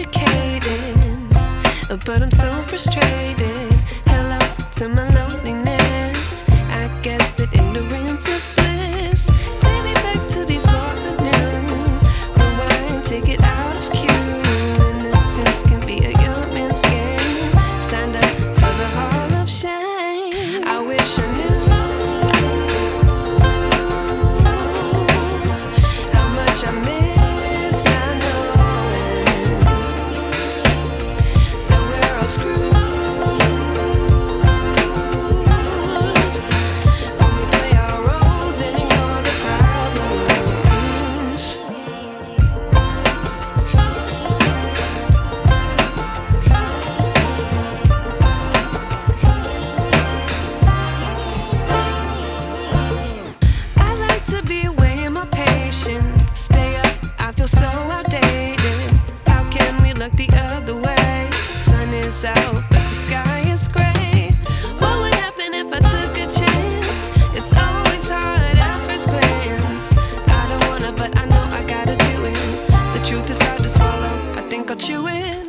educated, but I'm so frustrated. Hello to my loneliness. I guess that ignorance is bliss. Take me back to before the new. Rewind, take it out of cue. Innocence can be a young man's game. Signed up for the hall of shame. I wish I knew how much I miss not knowing that we're all screwed when we play our roles and ignore the problems. I like to be away in my patience. Stay up, I feel so outdated. How can we look the other way? Sun is out, but the sky is gray. What would happen if I took a chance? It's always hard at first glance. I don't wanna, but I know I gotta do it. The truth is hard to swallow, I think I'll chew it.